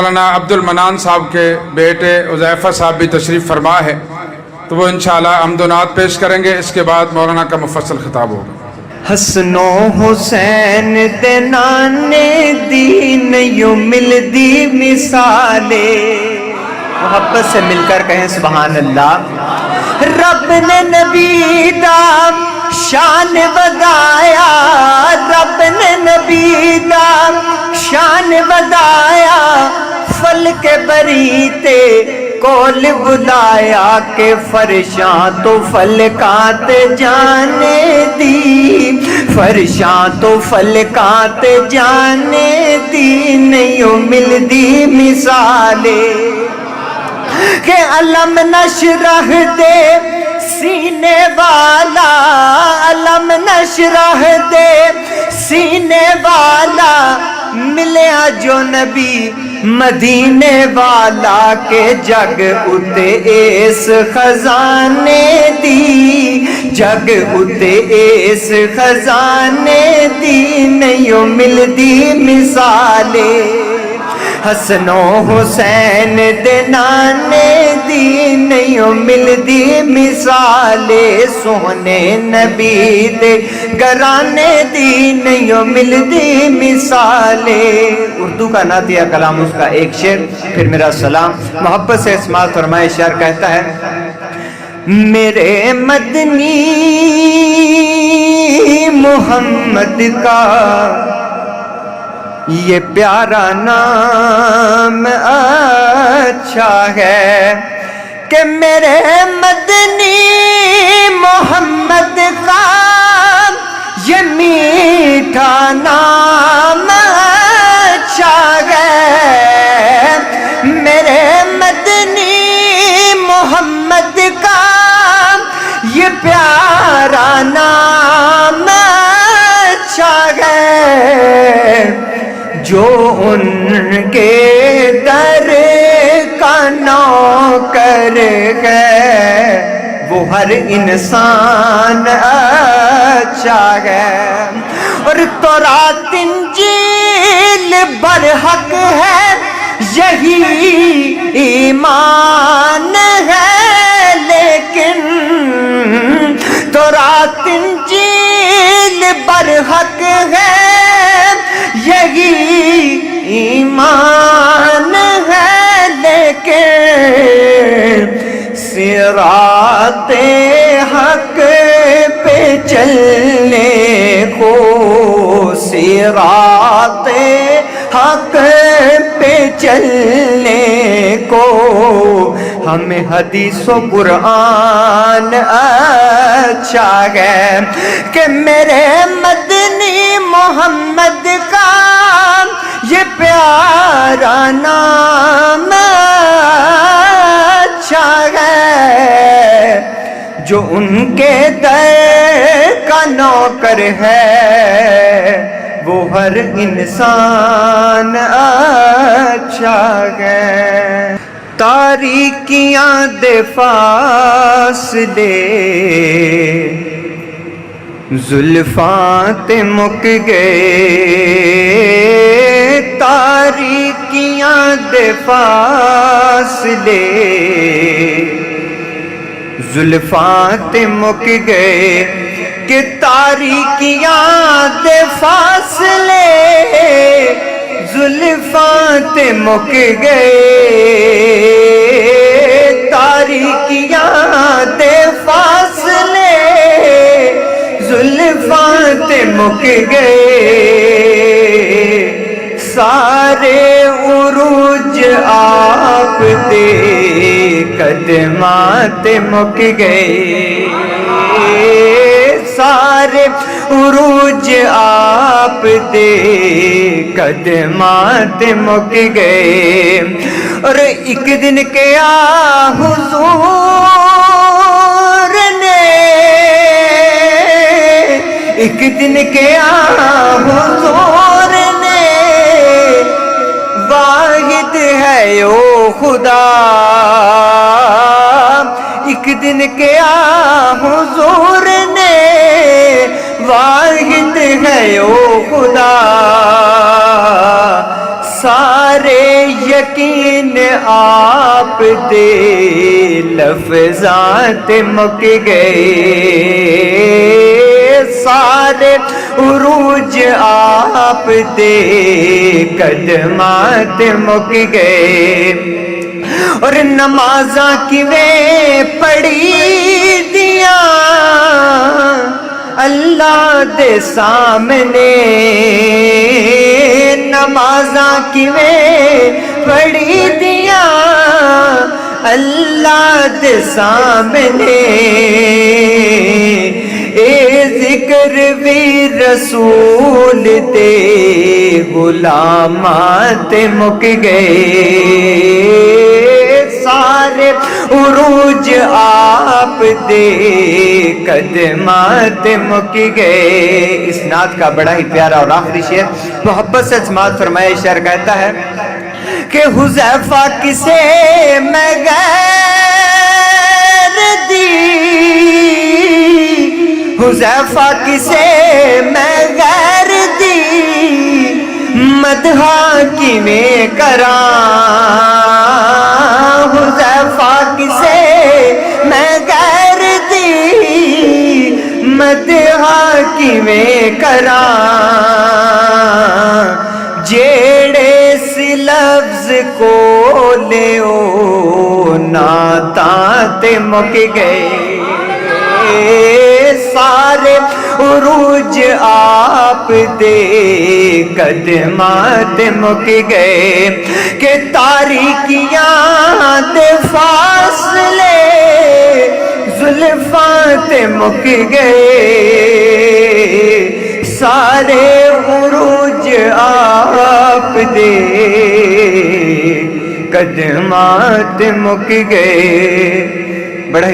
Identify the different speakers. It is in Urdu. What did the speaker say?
Speaker 1: مولانا عبد المنان صاحب کے بیٹے عزیفہ صاحب بھی تشریف فرما ہے، تو وہ انشاءاللہ حمد و نعت پیش کریں گے۔ اس کے بعد مولانا کا مفصل خطاب ہوگا۔
Speaker 2: حسن و حسین دے نانے دی نیو مل دی مثالے، محبت سے مل کر کہیں سبحان اللہ۔ رب نے نبی دا شان ودایا، رب نے نبی دا شان ودایا، فل کے بریتے کول بلایا کہ فرشاں تو فلکات جانے دی، فرشاں تو فلکات جانے دی، نہیں مل دی مثالے کہ علم نشرح دے سینے والا، علم نشرح دے سینے والا، ملیا جو نبی مدینے والا کے جگ اتے اس خزانے دی، جگ اتے اس خزانے دی، نہیں مل دی مثالے۔ حسن و حسین دے نانے دی نہیں مل دی مثالے، سونے نبی دے گرانے دی نہیں مل دی مثالے۔ اردو کا نعتیہ کلام اس کا ایک شعر، پھر میرا سلام محبت سے اسماعت فرمائے۔ شعر کہتا ہے: میرے مدنی محمد کا یہ پیارا نام اچھا ہے کہ میرے مدنی محمد کا یہ میٹھا نام اچھا ہے، میرے مدنی محمد کا یہ پیارا نام اچھا ہے، جو ان کے در کا نوکر ہے وہ ہر انسان اچھا ہے، اور تورات انجیل برحق ہے یہی ایمان ہے، لیکن تورات انجیل برحق ہے یہی ایمان ہے، لیکن صراط حق پہ چلنے کو، صراط حق پہ چلنے کو ہمیں حدیث و قرآن اچھا ہے کہ میرے مدنی محمد کا یہ پیارا نام اچھا ہے، جو ان کے در کا نوکر ہے وہ ہر انسان اچھا ہے۔ تاریکیاں دے فاصلے زلفاں تے مک گئے، تاریکیاں دے فاصلے زلفاں تے مک گئے، کہ تاریکیاں دے فاصلے زلفاں تے مک گئے، تاریکیاں دے فاصلے زلفاں تے مک گئے، سارے عروج آپ دے قدماں تے مک گئے، سارے عروج آپ دے قدماں تے مک گئے، اور ایک دن کیا حضور نے، ایک دن کیا حضور نے، واحد ہے او خدا، ایک دن کیا حضور نے، واحد ہے او خدا، سارے یقین آپ دے لفظات مک گئے سارے عروج آپ دے قدمات مک گئے اور نمازاں کیویں پڑھی دیاں اللہ دے سامنے نمازاں کیویں پڑھی دیاں اللہ دے سامنے اے ذکر بھی رسول دے غلامات مک گئے سارے عروج آپ دے قدمات مک گئے. اس نعت کا بڑا ہی پیارا اور آخری شعر محبت سے سماعت فرمائے. شعر کہتا ہے کہ حذیفہ کسے میں غیر دی حذیفہ کسے میں غیر دی مدحا کیویں کراں حذیفہ کسے میں غیر دی مدحا کیویں کراں جیڑے سی لفظ کو لیو نعتاں تے مک گئے سارے عروج آپ دے قدمات مک گئے کہ تاریکیاں دے فاصلے زلفاں تے مک گئے سارے عروج آپ دے قدمات مک گئے.